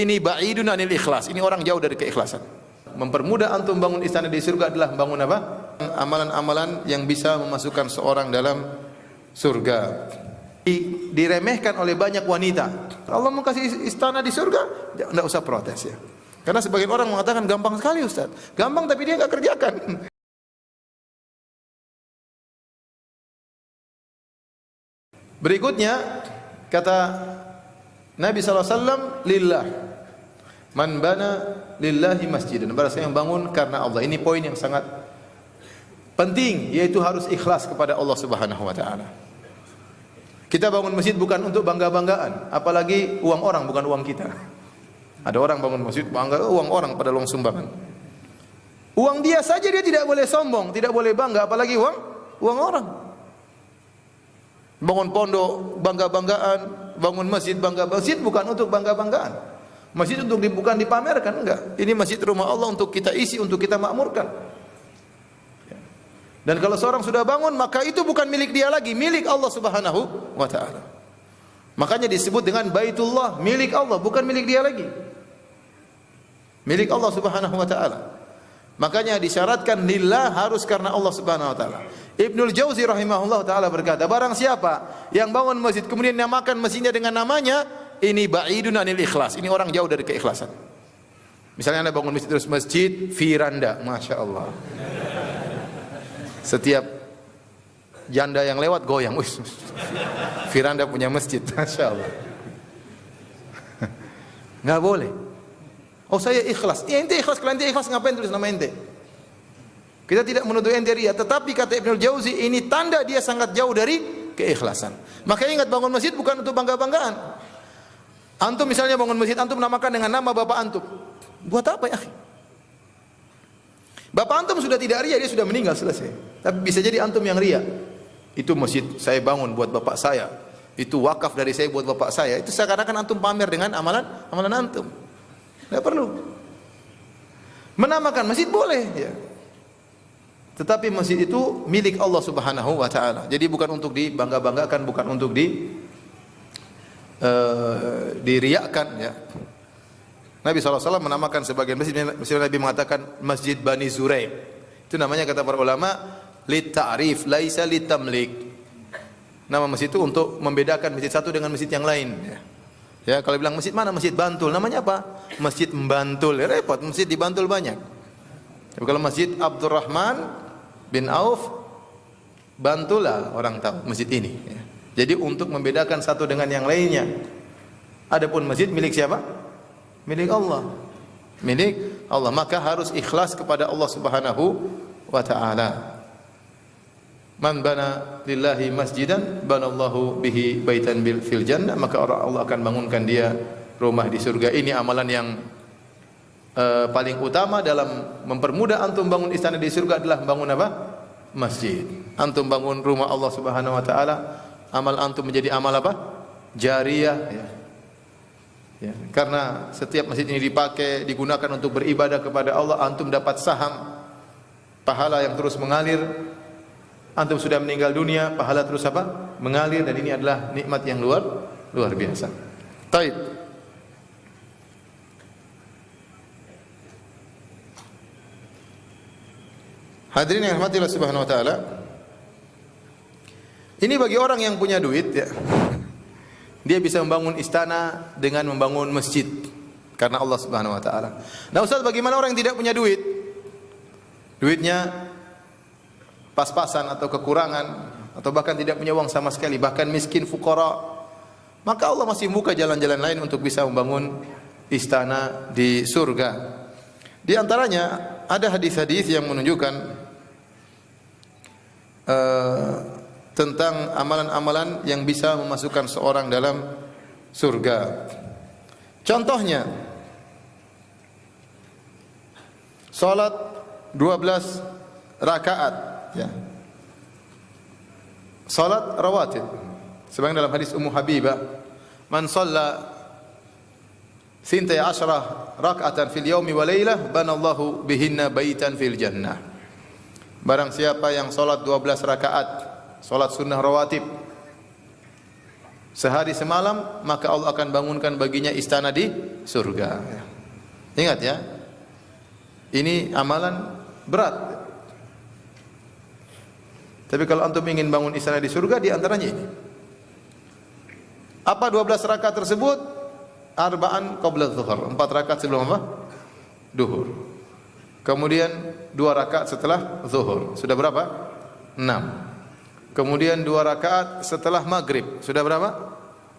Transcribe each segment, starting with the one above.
Ini ba'idun anil ikhlas. Ini orang jauh dari keikhlasan. Mempermudah antum bangun istana di surga adalah bangun apa? Amalan-amalan yang bisa memasukkan seorang dalam surga. Diremehkan oleh banyak wanita. Allah mau kasih istana di surga, enggak usah protes ya. Karena sebagian orang mengatakan gampang sekali Ustaz. Gampang tapi dia enggak kerjakan. Berikutnya kata Nabi SAW, lillah man bana lillahi masjidan, barang siapa yang bangun karena Allah. Ini poin yang sangat penting, yaitu harus ikhlas kepada Allah Subhanahu wa taala. Kita bangun masjid bukan untuk bangga-banggaan, apalagi uang orang bukan uang kita. Ada orang bangun masjid bangga uang orang pada uang sumbangan. Uang dia saja dia tidak boleh sombong, tidak boleh bangga, apalagi uang orang. Bangun pondok bangga-banggaan, bangun masjid bangga-banggaan. Masjid bukan untuk bangga-banggaan. Masjid untuk bukan dipamerkan, enggak. Ini masjid rumah Allah untuk kita isi, untuk kita makmurkan. Dan kalau seorang sudah bangun, maka itu bukan milik dia lagi, milik Allah Subhanahu wa taala. Makanya disebut dengan Baitullah, milik Allah, bukan milik dia lagi. Milik Allah Subhanahu wa taala. Makanya disyaratkan lillah, harus karena Allah Subhanahu wa taala. Ibnul Jauzi rahimahullah taala berkata, barang siapa yang bangun masjid kemudian namakan masjidnya dengan namanya, ini ba'idun anil ikhlas. Ini orang jauh dari keikhlasan. Misalnya Anda bangun masjid terus masjid Firanda, Masya Allah. Setiap janda yang lewat goyang. Firanda punya masjid, Masya Allah. Nggak boleh. Oh saya ikhlas. Ya ente ikhlas, kalau ente ikhlas ngapain tulis nama ente? Kita tidak menuduh ente ria, tetapi kata Ibnul Jauzi ini tanda dia sangat jauh dari keikhlasan. Maka ingat, bangun masjid bukan untuk bangga-banggaan. Antum misalnya bangun masjid, antum namakan dengan nama bapak antum. Buat apa ya? Bapak antum sudah tidak ria, dia sudah meninggal, selesai. Tapi bisa jadi antum yang ria. Itu masjid saya bangun buat bapak saya. Itu wakaf dari saya buat bapak saya. Itu seakan-akan antum pamer dengan amalan antum. Tidak perlu. Menamakan masjid boleh ya. Tetapi masjid itu milik Allah Subhanahu wa taala. Jadi bukan untuk dibangga-banggakan, bukan untuk diriakkan ya. Nabi SAW menamakan sebagian masjid, misalnya Nabi mengatakan Masjid Bani Zuraim. Itu namanya kata para ulama lit ta'rif laisa lit tamlik. Nama masjid itu untuk membedakan masjid satu dengan masjid yang lain ya. Ya, kalau bilang masjid mana? Masjid Bantul. Namanya apa? Masjid Bantul. Ya, repot, masjid di Bantul banyak. Tapi kalau Masjid Abdurrahman bin Auf, Bantul lah orang tahu masjid ini ya. Jadi untuk membedakan satu dengan yang lainnya. Adapun masjid milik siapa? Milik Allah. Milik Allah. Maka harus ikhlas kepada Allah Subhanahu wa taala. Man bana lillahi masjidan banallahu bihi baitan fil jannah, maka Allah akan bangunkan dia rumah di surga. Ini amalan yang paling utama dalam mempermudah antum bangun istana di surga adalah bangun apa? Masjid. Antum bangun rumah Allah Subhanahu wa taala, amal antum menjadi amal apa? Jariyah ya. Ya, karena setiap masjid ini dipakai, digunakan untuk beribadah kepada Allah, antum dapat saham pahala yang terus mengalir. Antum sudah meninggal dunia, pahala terus apa? Mengalir, dan ini adalah nikmat yang luar biasa. Taib. Hadirin yang dirahmati Allah Subhanahu wa taala. Ini bagi orang yang punya duit ya. Dia bisa membangun istana dengan membangun masjid karena Allah Subhanahu wa taala. Nah, Ustaz, bagaimana orang yang tidak punya duit? Duitnya pas-pasan atau kekurangan atau bahkan tidak punya uang sama sekali, bahkan miskin, fuqara, maka Allah masih buka jalan-jalan lain untuk bisa membangun istana di surga. Di antaranya ada hadis-hadis yang menunjukkan tentang amalan-amalan yang bisa memasukkan seorang dalam surga. Contohnya salat 12 rakaat ya. Salat rawatib. Sebagaimana dalam hadis Ummu Habibah, man shalla 12 rak'atan fil yaumi wa lailah banallahu bihinna baitan fil jannah. Barang siapa yang salat 12 rakaat, salat sunnah rawatib sehari semalam, maka Allah akan bangunkan baginya istana di surga. Ingat ya, ini amalan berat. Tapi kalau antum ingin bangun istana di surga, di antaranya ini. Apa 12 rakaat tersebut? Arba'an qabla dhuhur, 4 rakaat sebelum apa? Duhur. Kemudian 2 rakaat setelah zuhur. Sudah berapa? 6. Kemudian 2 rakaat setelah maghrib. Sudah berapa?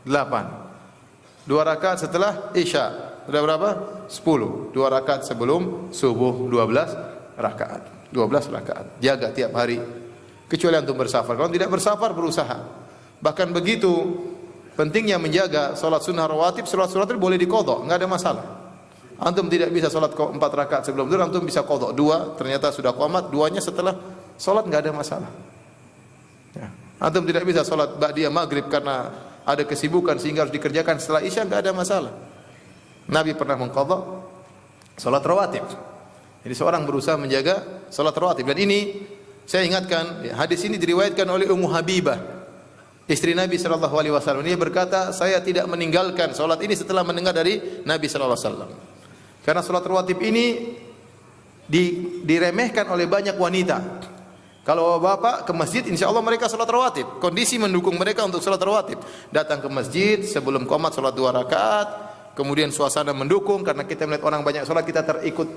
8. 2 rakaat setelah isya. Sudah berapa? 10. 2 rakaat sebelum subuh, 12 rakaat. 12 rakaat. Jaga tiap hari. Kecuali antum bersafar. Kalau tidak bersafar, berusaha. Bahkan begitu pentingnya menjaga salat sunnah rawatib. Salat boleh diqadha, enggak ada masalah. Antum tidak bisa salat 4 rakaat sebelum zuhur, antum bisa qadha 2, ternyata sudah qomat, 2-nya setelah salat enggak ada masalah. Ya. Antum tidak bisa salat ba'diyah maghrib karena ada kesibukan sehingga harus dikerjakan setelah isya, enggak ada masalah. Nabi pernah mengqadha salat rawatib. Jadi seorang berusaha menjaga salat rawatib. Dan ini saya ingatkan, hadis ini diriwayatkan oleh Ummu Habibah, istri Nabi sallallahu alaihi wasallam. Dia berkata, saya tidak meninggalkan salat ini setelah mendengar dari Nabi sallallahu alaihi wasallam. Karena salat rawatib ini diremehkan oleh banyak wanita. Kalau bapak ke masjid, insya Allah mereka salat rawatib. Kondisi mendukung mereka untuk salat rawatib. Datang ke masjid sebelum qomat salat 2 rakaat. Kemudian suasana mendukung karena kita melihat orang banyak salat, kita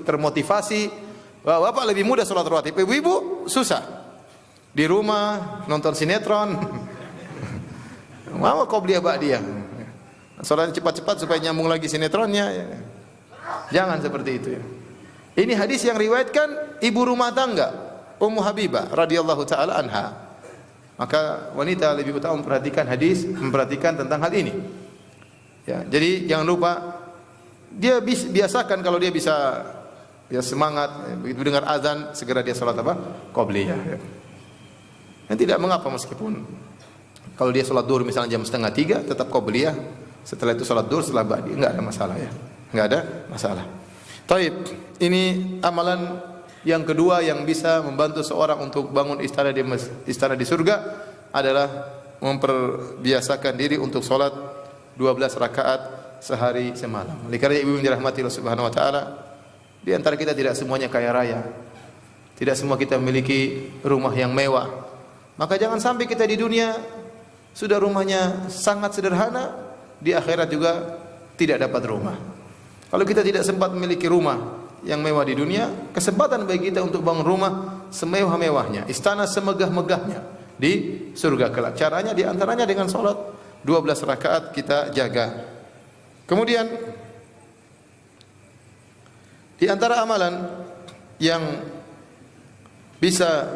termotivasi. Bapak lebih mudah salat rawatib. Ibu-ibu susah. Di rumah nonton sinetron. Mau qobliyah ba'diyah. Salat cepat-cepat supaya nyambung lagi sinetronnya. Jangan seperti itu ya. Ini hadis yang riwayatkan ibu rumah tangga Ummu Habibah radhiyallahu taala anha. Maka wanita lebih utama memperhatikan hadis, memperhatikan tentang hal ini. Ya, jadi jangan lupa dia biasakan kalau dia bisa semangat begitu dengar azan segera dia salat apa? Qabliyah. Ya. Dan tidak mengapa meskipun kalau dia salat duhur misalnya jam 2:30 tetap qabliyah. Setelah itu salat duhur setelah ba'di enggak ada masalah ya. Enggak ada masalah. Taib, ini amalan yang kedua yang bisa membantu seorang untuk bangun istana di surga adalah memperbiasakan diri untuk salat 12 rakaat sehari semalam. Oleh karena ibu yang dirahmati Allah Subhanahu wa taala, di antara kita tidak semuanya kaya raya. Tidak semua kita memiliki rumah yang mewah. Maka jangan sampai kita di dunia sudah rumahnya sangat sederhana, di akhirat juga tidak dapat rumah. Kalau kita tidak sempat memiliki rumah yang mewah di dunia, kesempatan bagi kita untuk bangun rumah semewah-mewahnya, istana semegah-megahnya di surga kelak. Caranya di antaranya dengan salat 12 rakaat kita jaga. Kemudian di antara amalan yang bisa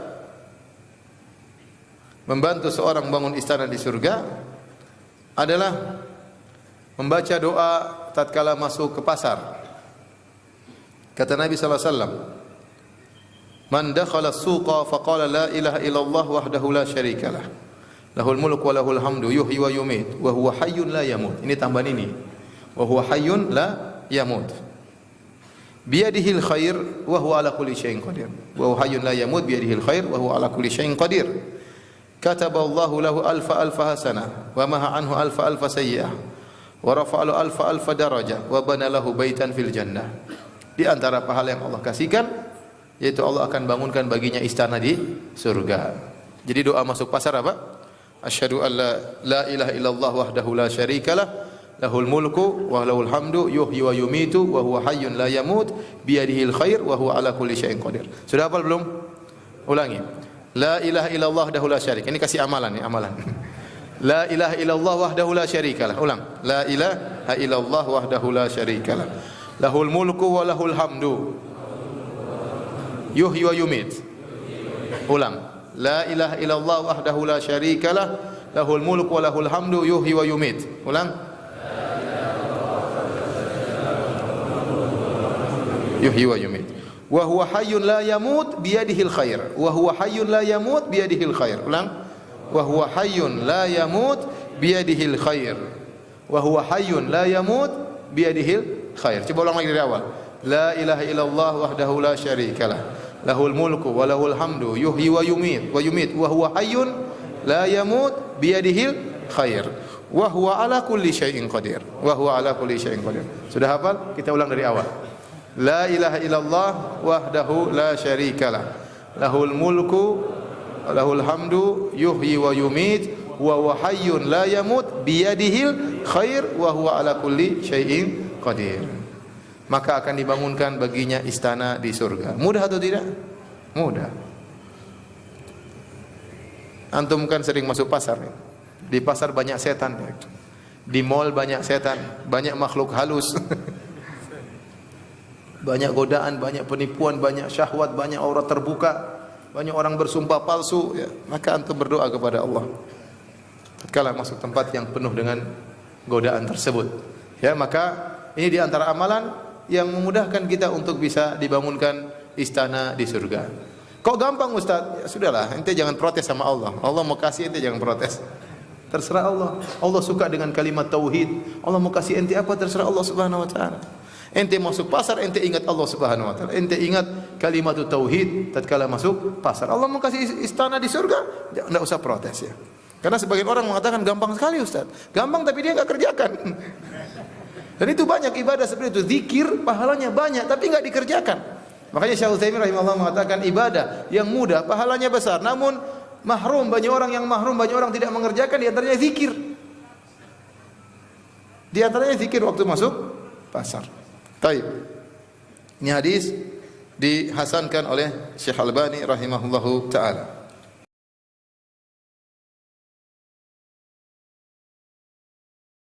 membantu seorang bangun istana di surga adalah membaca doa tatkala masuk ke pasar. Kata Nabi sallallahu alaihi wasallam, "Man dakhala as-suqa faqala la ilaha illallah wahdahu la syarikalah. Lahul mulku wa lahul hamdu yuhyi wa yumiit wa huwa hayyun la yamut." Ini tambahan ini. Wa huwa hayyun la yamut. Biyadihil khair wa huwa ala kulli syai'in qadir. Wa huwa hayyun la yamut biyadihil khair wa huwa ala kulli syai'in qadir. Kataballahu lahu alfa hasanah wa maha anhu alfa sayyi'ah. Wa rafa'alu alfa darajah wa bana lahu baitan fil jannah. Di antara pahala yang Allah kasihkan yaitu Allah akan bangunkan baginya istana di surga. Jadi doa masuk pasar apa? Asyhadu an la ilaha illallah wahdahu la syarikalah lahul mulku wa lahul hamdu yuhyi wa yumitu wa huwa hayyun la yamut biyadihil khair wa huwa ala kulli syai'in qadir. Sudah hafal belum? Ulangi. La ilaha illallah wahdahu la syarika. Ini kasih amalan ya, amalan. La ilaha illallah wahdahu la syarikalah. Ulang. La ilaha illallah wahdahu la syarikalah. Lahul mulku wa lahul hamdu. Yuhyi wa yumit. Ulang. La ilaha illallah wahdahu la syarikalah. Lahul mulku wa lahul hamdu yuhyi wa yumit. Ulang. Yuhyi wa yumit. Wa huwa hayyun la yamut biyadihil khair. Wa huwa hayyun la yamut biyadihil khair. Ulang. Wa huwa hayyun la yamut biyadihil khair. Wa huwa hayyun la yamut biyadihil khair. Coba ulang lagi dari awal. La ilaha illallah wahdahu la syarikalah. Lahul mulku wa lahul hamdu yuhyi wa yumit wa huwa hayyun la yamut biyadihil khair. wa huwa ala kulli syai'in qadir. Wa huwa ala kulli syai'in qadir. Sudah hafal? Kita ulang dari awal. La ilaha illallah wahdahu la syarikalah. Lahul mulku wa lahul hamdu yuhyi wa yumit wa huwa hayyun la yamut biyadihil khair wa huwa ala kulli syai'in qadir. Maka akan dibangunkan baginya istana di surga. Mudah atau tidak? Mudah. Antum kan sering masuk pasar. Di pasar banyak setan. Di mall banyak setan, banyak makhluk halus. Banyak godaan, banyak penipuan, banyak syahwat, banyak aurat terbuka, banyak orang bersumpah palsu, ya. Maka antum berdoa kepada Allah. Tatkala masuk tempat yang penuh dengan godaan tersebut, ya, maka ini di antara amalan yang memudahkan kita untuk bisa dibangunkan istana di surga. Kok gampang Ustaz? Ya sudahlah, ente jangan protes sama Allah. Allah mau kasih, ente jangan protes. Terserah Allah. Allah suka dengan kalimat tauhid. Allah mau kasih ente apa, terserah Allah Subhanahu wa taala. Ente masuk pasar, ente ingat Allah Subhanahu wa taala. Ente ingat kalimat tauhid tatkala masuk pasar. Allah mau kasih istana di surga, enggak usah protes, ya. Karena sebagian orang mengatakan gampang sekali Ustaz. Gampang tapi dia enggak kerjakan. Dan itu banyak ibadah seperti itu. Zikir pahalanya banyak tapi enggak dikerjakan. Makanya Syekh Utsaimin rahimahullah mengatakan ibadah yang mudah pahalanya besar, namun mahrum, banyak orang yang mahrum, banyak orang tidak mengerjakan, di antaranya zikir. Di antaranya zikir waktu masuk pasar. Baik. Ini hadis dihasankan oleh Syekh Albani rahimahullahu taala.